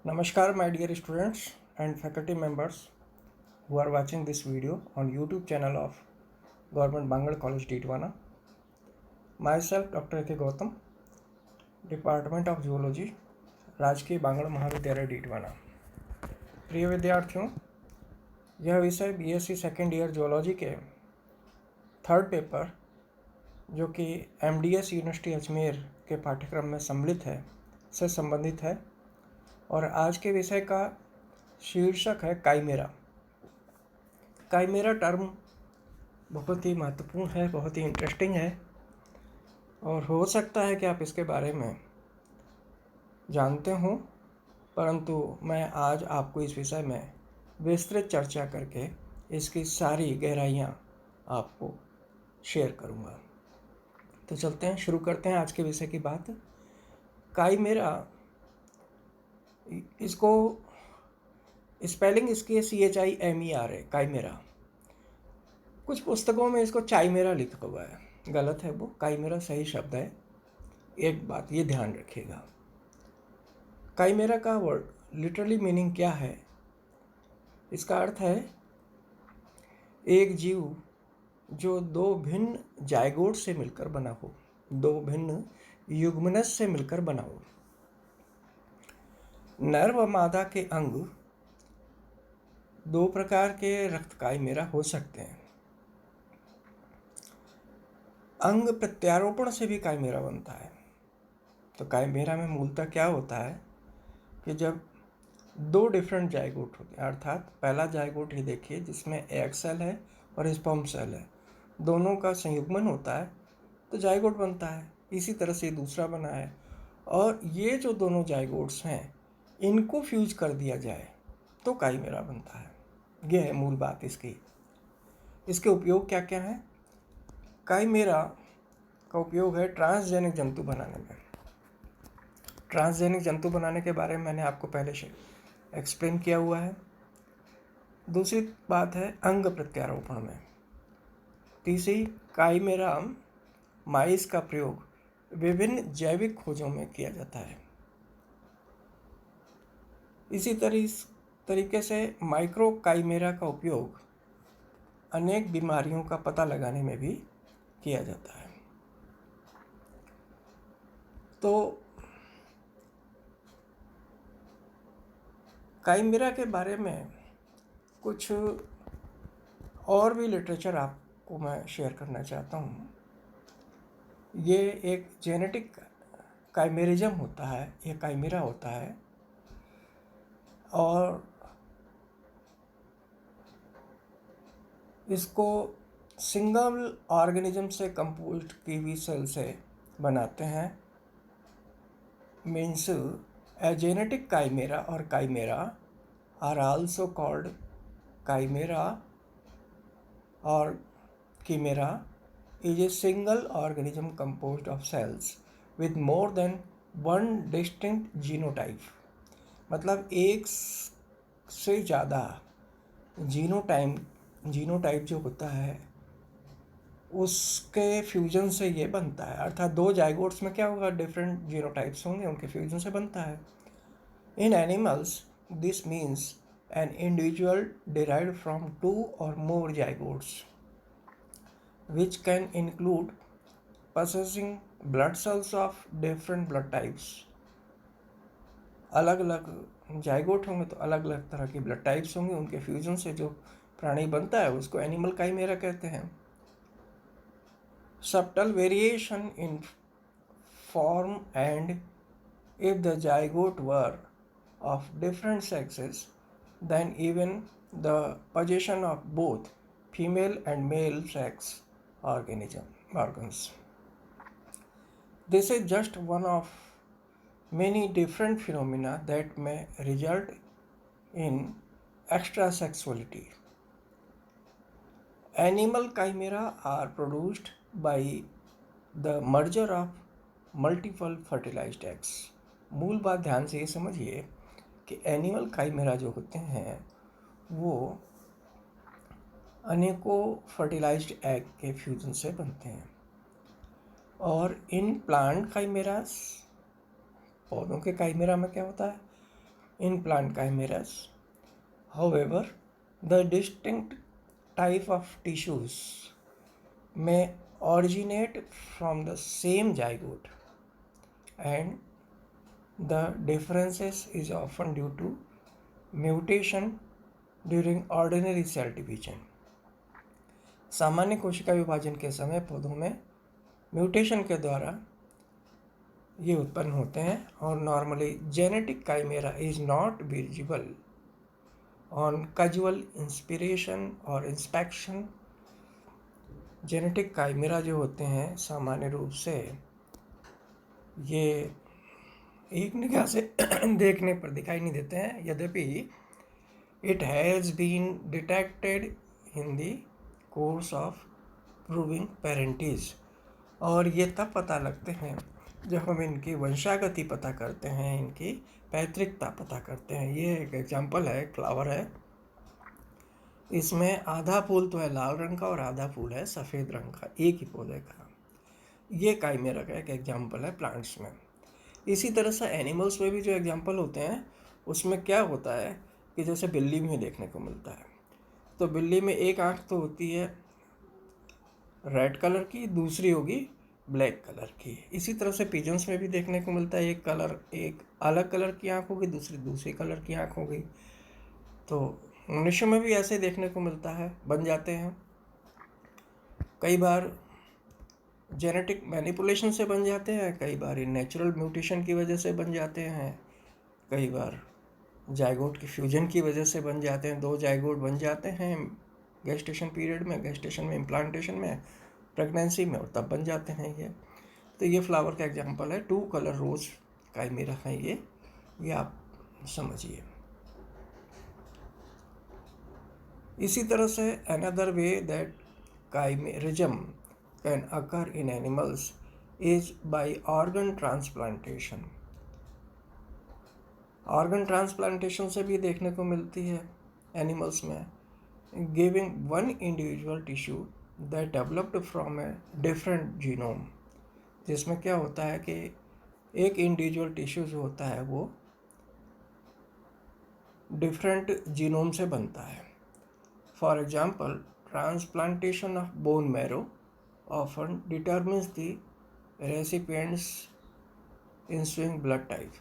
Namaskar, my dear students and faculty members who are watching this video on YouTube channel of Government Bangal College Didwana. Myself, Dr. A.K. Gautam, department of zoology, राजकीय बांगड़ महाविद्यालय डीडवाना। प्रिय विद्यार्थियों, यह विषय BSc second year zoology के third paper जो कि MDS university Ajmer के पाठ्यक्रम में सम्मिलित है से संबंधित है और आज के विषय का शीर्षक है काइमेरा। काइमेरा टर्म बहुत ही महत्वपूर्ण है, बहुत ही इंटरेस्टिंग है और हो सकता है कि आप इसके बारे में जानते हो, परंतु मैं आज आपको इस विषय में विस्तृत चर्चा करके इसकी सारी गहराइयाँ आपको शेयर करूँगा। तो चलते हैं, शुरू करते हैं आज के विषय की बात। काइमेरा, इसको स्पेलिंग इसकी CHIMERA है, काइमेरा। कुछ पुस्तकों में इसको चाइमेरा लिखा हुआ है, गलत है वो, काइमेरा सही शब्द है। एक बात ये ध्यान रखिएगा, काइमेरा का वर्ड लिटरली मीनिंग क्या है? इसका अर्थ है एक जीव जो दो भिन्न जाइगोट से मिलकर बना हो, दो भिन्न युग्मनज से मिलकर बना हो। नर व मादा के अंग दो प्रकार के रक्त काइमेरा हो सकते हैं। अंग प्रत्यारोपण से भी काइमेरा बनता है। तो काइमेरा में मूलतः क्या होता है कि जब दो डिफरेंट जाइगोट होते हैं, अर्थात पहला जाइगोट ही देखिए जिसमें एग सेल है और स्पर्म सेल है, दोनों का संयुग्मन होता है तो जाइगोट बनता है। इसी तरह से दूसरा बना है और ये जो दोनों जाइगोट्स हैं इनको फ्यूज कर दिया जाए तो काइमेरा बनता है। ये है मूल बात इसकी। इसके उपयोग क्या क्या हैं? काइमेरा का उपयोग है ट्रांसजेनिक जंतु बनाने में। ट्रांसजेनिक जंतु बनाने के बारे में मैंने आपको पहले से एक्सप्लेन किया हुआ है। दूसरी बात है अंग प्रत्यारोपण में। तीसरी, काइमेरा माइस का प्रयोग विभिन्न जैविक खोजों में किया जाता है। इसी तरीके से माइक्रो काइमेरा का उपयोग अनेक बीमारियों का पता लगाने में भी किया जाता है। तो काइमेरा के बारे में कुछ और भी लिटरेचर आपको मैं शेयर करना चाहता हूँ। ये एक जेनेटिक काइमेरिज्म होता है, ये काइमेरा होता है और इसको सिंगल ऑर्गेनिज्म से कंपोज्ड की हुई सेल से बनाते हैं। मीन्स ए जेनेटिक काइमेरा और chimera are also called chimera और chimera is a single organism composed of cells with more than one distinct genotype। मतलब एक से ज़्यादा जीनोटाइप जो होता है उसके फ्यूजन से ये बनता है। अर्थात दो जाइगोट्स में क्या होगा, डिफरेंट जीनोटाइप्स होंगे, उनके फ्यूजन से बनता है। In animals this means an individual derived from two और more zygotes which can include possessing blood cells of different blood types। अलग अलग जाइगोट होंगे तो अलग अलग तरह की ब्लड टाइप्स होंगे, उनके फ्यूजन से जो प्राणी बनता है उसको एनिमल काइमेरा कहते हैं। subtle variation in form and if the zygote were of different sexes then even the possession of both female and male sex organs। This is just one of many different phenomena that may result in extrasexuality। Animal chimera are produced by the merger of multiple fertilized eggs। मूल बात ध्यान से ये समझिए कि animal chimera जो होते हैं वो अनेकों फर्टिलाइज्ड एग के फ्यूजन से बनते हैं और इन प्लांट काइमेरास, पौधों के काइमेरा में क्या होता है, in plant chimeras. However, the distinct type of tissues may originate from the same zygote, and the differences is often due to mutation during ordinary cell division. सामान्य कोशिका विभाजन के समय पौधों में म्यूटेशन के द्वारा ये उत्पन्न होते हैं, और normally genetic chimera is not visible on casual inspiration और इंस्पेक्शन। जेनेटिक काइमेरा जो होते हैं सामान्य रूप से ये एक निगाह से देखने पर दिखाई नहीं देते हैं, यद्यपि it has been detected in the course of proving parentage. और ये तब पता लगते हैं जब हम इनकी वंशागति पता करते हैं, इनकी पैतृकता पता करते हैं। ये एक एग्जाम्पल है, एक फ्लावर है, इसमें आधा फूल तो है लाल रंग का और आधा फूल है सफ़ेद रंग का, एक ही पौधे का। ये काइमेरा का एक एग्जाम्पल है प्लांट्स में। इसी तरह से एनिमल्स में भी जो एग्जाम्पल होते हैं उसमें क्या होता है कि जैसे बिल्ली में देखने को मिलता है, तो बिल्ली में एक आँख तो होती है रेड कलर की, दूसरी होगी ब्लैक कलर की। इसी तरह से पिजन्स में भी देखने को मिलता है, एक अलग कलर की आँख होगी, दूसरी कलर की आँख होगी। तो मनुष्य में भी ऐसे देखने को मिलता है, बन जाते हैं। कई बार जेनेटिक मैनिपुलेशन से बन जाते हैं, कई बार नेचुरल म्यूटेशन की वजह से बन जाते हैं, कई बार जाइगोट की फ्यूजन की वजह से बन जाते हैं। 2 जाइगोट बन जाते हैं गेस्टेशन पीरियड में, गेस्टेशन में, इम्प्लांटेशन में, प्रेगनेंसी में, और तब बन जाते हैं ये। तो ये फ्लावर का एग्जांपल है, 2 कलर रोज काइमेरा है ये आप समझिए। इसी तरह से another way that chimerism can occur in animals is by organ transplantation. Organ transplantation से भी देखने को मिलती है एनिमल्स में, giving one individual tissue that developed from a different genome. जिसमें क्या होता है कि एक इंडिविजुअल टिश्यू जो होता है वो डिफरेंट जीनोम से बनता है। For example, transplantation of bone marrow often determines the recipient's ensuing blood type.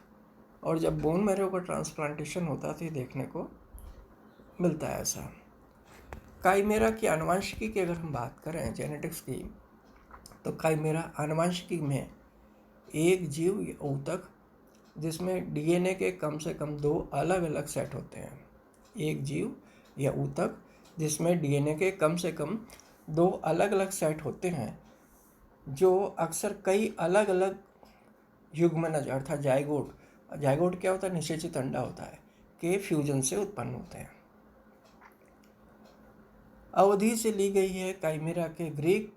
और जब बोन मैरो का ट्रांसप्लांटेशन होता है देखने को मिलता है ऐसा। काइमेरा की आनुवंशिकी की अगर हम बात करें जेनेटिक्स की, तो काइमेरा आनुवंशिकी में एक जीव या ऊतक जिसमें डीएनए के कम से कम 2 अलग अलग सेट होते हैं। एक जीव या ऊतक जिसमें डीएनए के कम से कम 2 अलग अलग सेट होते हैं, जो अक्सर कई अलग अलग युग्मनज अर्थात जाइगोट क्या होता है, निषेचित अंडा होता है, के फ्यूजन से उत्पन्न होते हैं। अवधि से ली गई है काइमेरा के ग्रीक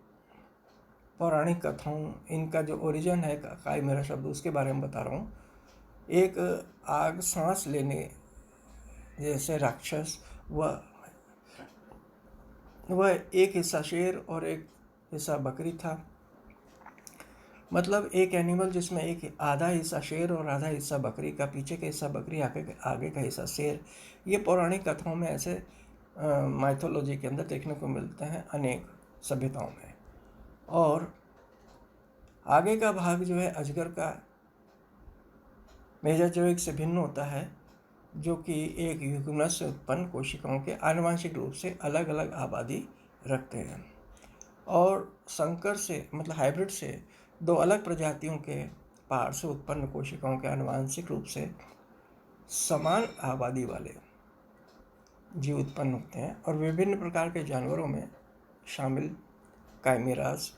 पौराणिक कथाओं। इनका जो ओरिजिन है काइमेरा शब्द, उसके बारे में बता रहा हूँ। एक आग सांस लेने जैसे राक्षस, वह एक हिस्सा शेर और एक हिस्सा बकरी था। मतलब एक एनिमल जिसमें एक आधा हिस्सा शेर और आधा हिस्सा बकरी का, पीछे का हिस्सा बकरी, आगे का हिस्सा शेर। ये पौराणिक कथाओं में ऐसे माइथोलॉजी के अंदर देखने को मिलते हैं अनेक सभ्यताओं में। और आगे का भाग जो है अजगर का मेजाजोइक से भिन्न होता है, जो कि एक युग्मनज से उत्पन्न कोशिकाओं के आनुवंशिक रूप से अलग अलग आबादी रखते हैं। और संकर से मतलब हाइब्रिड से 2 अलग प्रजातियों के पार से उत्पन्न कोशिकाओं के आनुवंशिक रूप से समान आबादी वाले जीव उत्पन्न होते हैं। और विभिन्न प्रकार के जानवरों में शामिल काइमेराज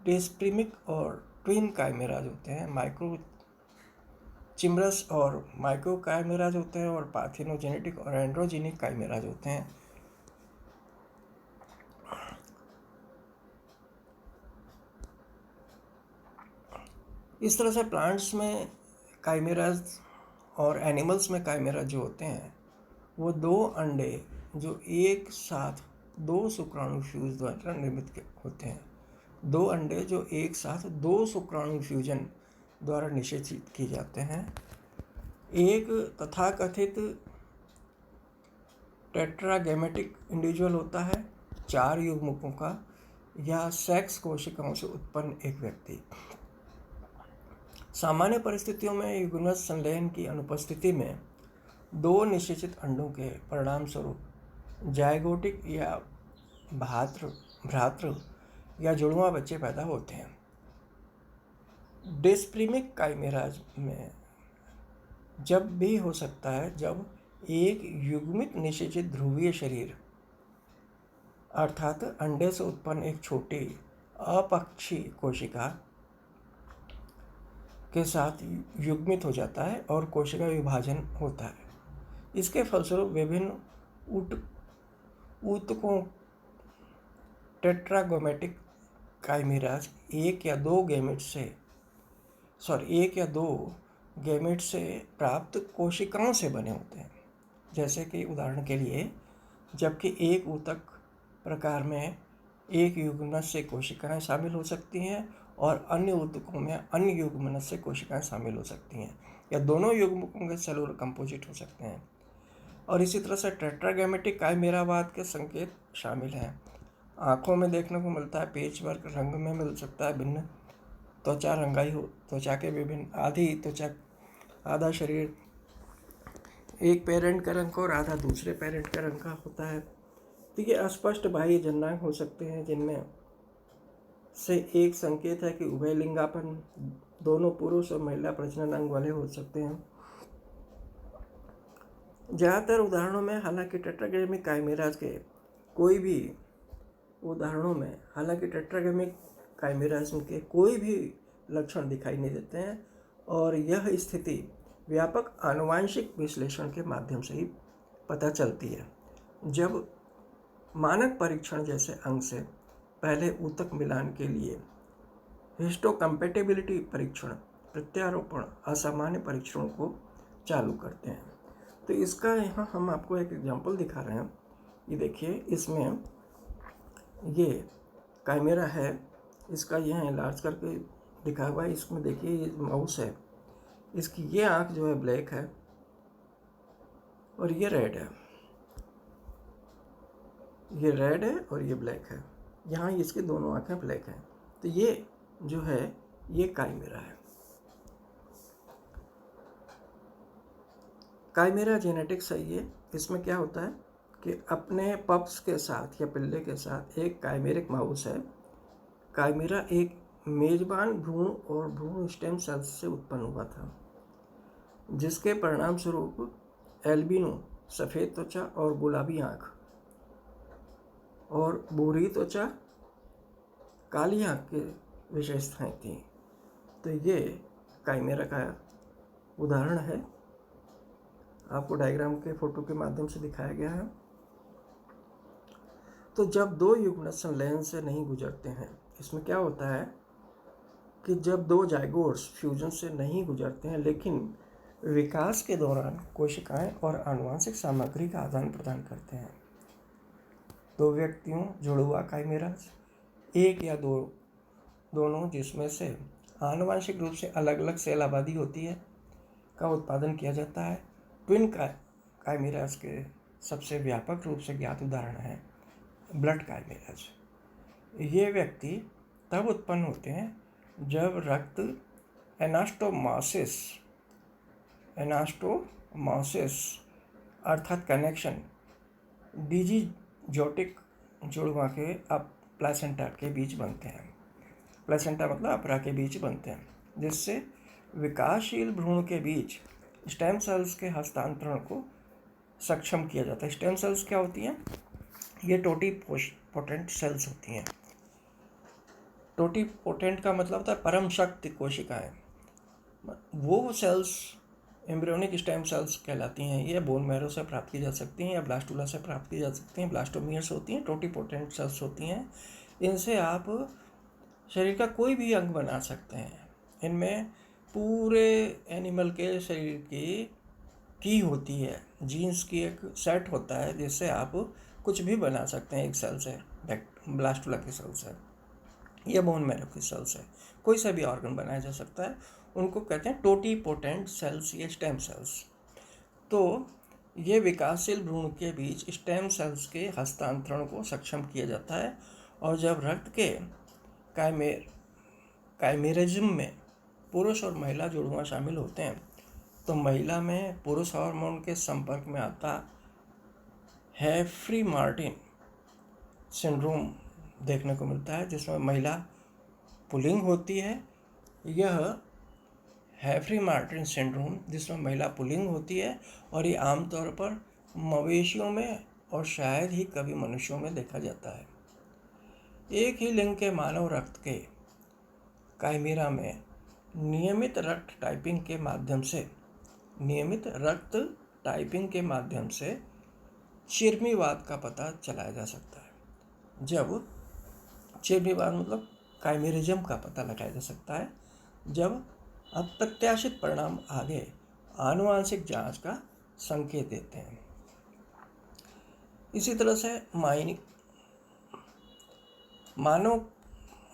डिस्प्रिमिक और ट्विन काइमेराज होते हैं, माइक्रो चिमरस और माइक्रो काइमेराज होते हैं, और पार्थिनोजेनेटिक और एंड्रोजेनिक काइमेराज होते हैं। इस तरह से प्लांट्स में काइमेराज और एनिमल्स में काइमेरा जो होते हैं वो 2 अंडे जो एक साथ 2 शुक्राणु फ्यूज द्वारा निर्मित होते हैं। 2 अंडे जो एक साथ 2 शुक्राणु फ्यूजन द्वारा निषेचित किए जाते हैं। एक तथाकथित टेट्रागैमेटिक इंडिविजुअल होता है 4 युग्मकों का या सेक्स कोशिकाओं से उत्पन्न एक व्यक्ति। सामान्य परिस्थितियों में युग्मज संलयन की अनुपस्थिति में 2 निषेचित अंडों के परिणाम स्वरूप जायगोटिक या भ्रातृ या जुड़वां बच्चे पैदा होते हैं। डिस्प्रीमिक काइमेराज में जब भी हो सकता है जब एक युग्मित निषेचित ध्रुवीय शरीर अर्थात अंडे से उत्पन्न एक छोटी अपक्षी कोशिका के साथ युग्मित हो जाता है और कोशिका विभाजन होता है। इसके फलस्वरूप विभिन्न ऊतकों टेट्रागोमेटिक काइमेराज एक या दो गैमेट से प्राप्त कोशिकाओं से बने होते हैं। जैसे कि उदाहरण के लिए, जबकि एक ऊतक प्रकार में एक युग्मनज से कोशिकाएं शामिल हो सकती हैं और अन्य ऊतकों में अन्य युग्मनज से कोशिकाएं शामिल हो सकती हैं, या दोनों युग्मकों के सेलुलर कंपोजिट हो सकते हैं। और इसी तरह से टेट्रागैमेटिक काइमेरावाद के संकेत शामिल हैं। आँखों में देखने को मिलता है, पेच वर्क रंग में मिल सकता है, भिन्न त्वचा रंगाई हो, त्वचा के विभिन्न आधा शरीर एक पेरेंट का रंग और आधा दूसरे पेरेंट का रंग का होता है। तो ये अस्पष्ट बाह्य जननांग हो सकते हैं जिनमें से एक संकेत है कि उभय लिंगापन दोनों पुरुष और महिला प्रजनन अंग वाले हो सकते हैं। ज़्यादातर उदाहरणों में हालांकि टेट्रागैमिक काइमेराज के कोई भी लक्षण दिखाई नहीं देते हैं और यह स्थिति व्यापक आनुवांशिक विश्लेषण के माध्यम से ही पता चलती है। जब मानक परीक्षण जैसे अंग से पहले ऊतक मिलान के लिए हिस्टोकम्पैटिबिलिटी परीक्षण, प्रत्यारोपण, असामान्य परीक्षणों को चालू करते हैं। तो इसका यहाँ हम आपको एक एग्जांपल दिखा रहे हैं। ये देखिए, इसमें ये काइमेरा है, इसका यहाँ इलाज करके दिखा हुआ है। इसमें देखिए ये माउस है, इसकी ये आँख जो है ब्लैक है और ये रेड है, ये रेड है और ये ब्लैक है। यहाँ इसकी दोनों आँखें ब्लैक हैं। तो ये जो है ये काइमेरा है। काइमेरा जेनेटिक्स है ये। इसमें क्या होता है कि अपने पप्स के साथ या पिल्ले के साथ एक काइमेरिक माउस है। काइमेरा एक मेजबान भ्रूण और भ्रूण स्टेम सेल्स से उत्पन्न हुआ था, जिसके परिणाम स्वरूप एल्बिनो सफ़ेद त्वचा और गुलाबी आँख और भूरी त्वचा काली आँख की विशेषताएं थी। तो ये काइमेरा का उदाहरण है, आपको डायग्राम के फोटो के माध्यम से दिखाया गया है। तो जब 2 युग्मनज संलयन से नहीं गुजरते हैं, इसमें क्या होता है कि जब 2 जाइगोट्स फ्यूजन से नहीं गुजरते हैं लेकिन विकास के दौरान कोशिकाएं और आनुवंशिक सामग्री का आदान प्रदान करते हैं। 2 व्यक्तियों जुड़वा काइमेराज, एक या दोनों जिसमें से आनुवंशिक रूप से अलग अलग सेल आबादी होती है का उत्पादन किया जाता है। ट्विन काइमेराज के सबसे व्यापक रूप से ज्ञात उदाहरण है ब्लड काइमेराज। ये व्यक्ति तब उत्पन्न होते हैं जब रक्त एनास्टोमोसिस अर्थात कनेक्शन डिजिजोटिक जुड़वा के प्लेसेंटा के बीच बनते हैं। प्लेसेंटा मतलब अपरा के बीच बनते हैं, जिससे विकासशील भ्रूण के बीच स्टेम सेल्स के हस्तांतरण को सक्षम किया जाता है। स्टेम सेल्स क्या होती हैं? ये टोटीपोटेंट सेल्स होती हैं। टोटीपोटेंट का मतलब होता है परम शक्ति कोशिकाएं। वो सेल्स एम्ब्रियोनिक स्टेम सेल्स कहलाती हैं। ये बोन मैरो से प्राप्त की जा सकती हैं या ब्लास्टुला से प्राप्त की जा सकती हैं। ब्लास्टोमियर्स होती हैं, टोटीपोटेंट सेल्स होती हैं। इनसे आप शरीर का कोई भी अंग बना सकते हैं। इनमें पूरे एनिमल के शरीर की होती है, जीन्स की एक सेट होता है जिससे आप कुछ भी बना सकते हैं एक सेल से। ब्लास्टुला की सेल से या बोन मैरो की सेल से कोई सा भी ऑर्गन बनाया जा सकता है। उनको कहते हैं टोटीपोटेंट सेल्स या स्टेम सेल्स। तो ये विकासशील भ्रूण के बीच स्टेम सेल्स के हस्तांतरण को सक्षम किया जाता है, और जब रक्त के काइमेरिज्म में पुरुष और महिला जुड़वां शामिल होते हैं तो महिला में पुरुष हार्मोन के संपर्क में आता हेफ्री मार्टिन सिंड्रोम देखने को मिलता है, जिसमें महिला पुल्लिंग होती है। यह हेफ्री मार्टिन सिंड्रोम जिसमें महिला पुल्लिंग होती है, और ये आमतौर पर मवेशियों में और शायद ही कभी मनुष्यों में देखा जाता है। एक ही लिंग के मानव रक्त के काइमेरा में नियमित रक्त टाइपिंग के माध्यम से चिर्मीवाद का पता चलाया जा सकता है। जब चिर्मीवाद मतलब काइमेरिज्म का पता लगाया जा सकता है जब अप्रत्याशित परिणाम आगे आनुवांशिक जांच का संकेत देते हैं। इसी तरह से मानव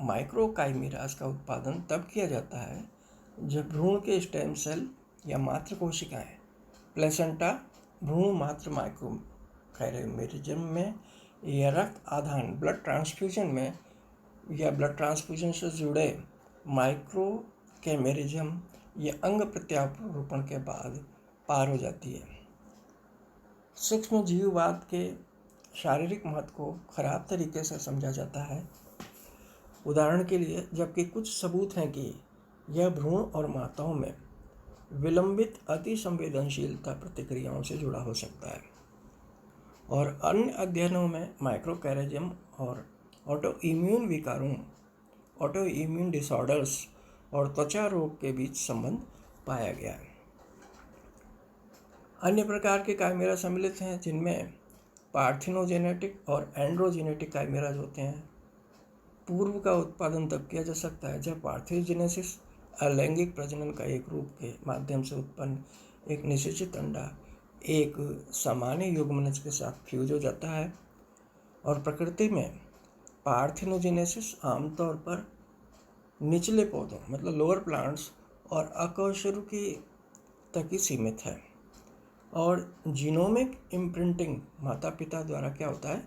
माइक्रोकाइमेरास का उत्पादन तब किया जाता है जब भ्रूण के स्टेम सेल या मात्र कोशिकाएं प्लेसेंटा भ्रूण मात्र माइक्रोकाइमेरिज्म में या रक्त आधान ब्लड ट्रांसफ्यूजन में या ब्लड ट्रांसफ्यूजन से जुड़े माइक्रोकैमेरिज्म या अंग प्रत्यारोपण के बाद पार हो जाती है। सूक्ष्म जीववाद के शारीरिक महत्व को खराब तरीके से समझा जाता है। उदाहरण के लिए, जबकि कुछ सबूत हैं कि यह भ्रूण और माताओं में विलंबित अति संवेदनशीलता प्रतिक्रियाओं से जुड़ा हो सकता है, और अन्य अध्ययनों में माइक्रोकैरिज्म और ऑटोइम्यून विकारों ऑटोइम्यून डिसऑर्डर्स और त्वचा रोग के बीच संबंध पाया गया है। अन्य प्रकार के काइमेरा सम्मिलित हैं जिनमें पार्थिनोजेनेटिक और एंड्रोजेनेटिक काइमेराज होते हैं। पूर्व का उत्पादन तब किया जा सकता है जब पार्थिनोजेनेसिस अलैंगिक प्रजनन का एक रूप के माध्यम से उत्पन्न एक निषेचित अंडा एक सामान्य युग्मनज के साथ फ्यूज हो जाता है, और प्रकृति में पार्थिनोजेनेसिस आमतौर पर निचले पौधों मतलब लोअर प्लांट्स और अकशेरुकी तक ही सीमित है। और जीनोमिक इम्प्रिंटिंग माता पिता द्वारा क्या होता है,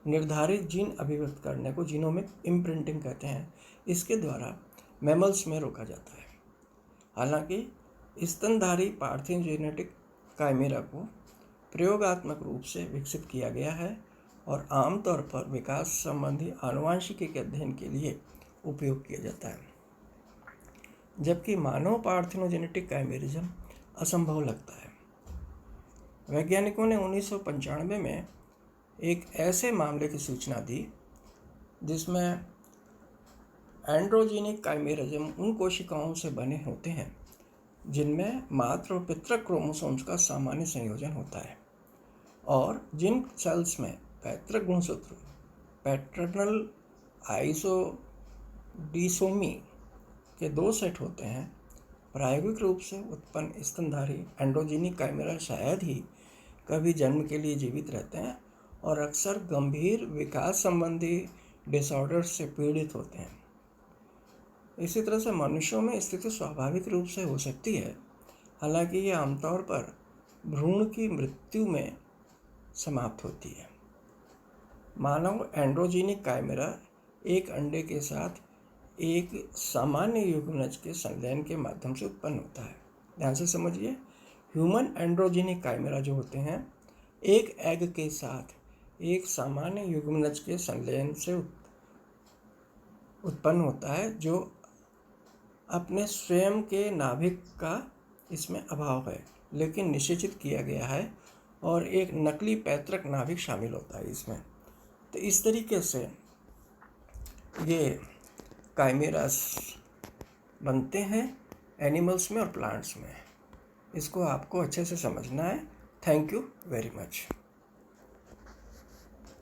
निर्धारित जीन अभिव्यक्त करने को जीनोमिक इम्प्रिंटिंग कहते हैं। इसके द्वारा मैमल्स में रोका जाता है। हालांकि स्तनधारी पार्थिनोजेनेटिक काइमेरा को प्रयोगात्मक रूप से विकसित किया गया है और आमतौर पर विकास संबंधी आनुवांशिकी के अध्ययन के लिए उपयोग किया जाता है, जबकि मानव पार्थिनोजेनेटिक काइमेरिज्म असंभव लगता है। वैज्ञानिकों ने 1995 में एक ऐसे मामले की सूचना दी जिसमें एंड्रोजेनिक काइमेरिज्म उन कोशिकाओं से बने होते हैं जिनमें मातृ और पितृक क्रोमोसोम्स का सामान्य संयोजन होता है, और जिन सेल्स में पैतृक गुणसूत्र पैटर्नल आइसोडिसोमी के 2 सेट होते हैं। प्रायोगिक रूप से उत्पन्न स्तनधारी एंड्रोजेनिक काइमेरा शायद ही कभी जन्म के लिए जीवित रहते हैं और अक्सर गंभीर विकास संबंधी डिसऑर्डर्स से पीड़ित होते हैं। इसी तरह से मनुष्यों में स्थिति स्वाभाविक रूप से हो सकती है, हालांकि ये आमतौर पर भ्रूण की मृत्यु में समाप्त होती है। मानव एंड्रोजेनिक काइमेरा एक अंडे के साथ एक सामान्य युग्मनज के संलयन के माध्यम से उत्पन्न होता है। ध्यान से समझिए, ह्यूमन एंड्रोजेनिक काइमेरा जो होते हैं एक एग के साथ एक सामान्य युग्मनज के संलयन से उत्पन्न होता है, जो अपने स्वयं के नाभिक का इसमें अभाव है लेकिन निषेचित किया गया है, और एक नकली पैतृक नाभिक शामिल होता है इसमें। तो इस तरीके से ये काइमेरास बनते हैं एनिमल्स में और प्लांट्स में। इसको आपको अच्छे से समझना है। Thank you very much.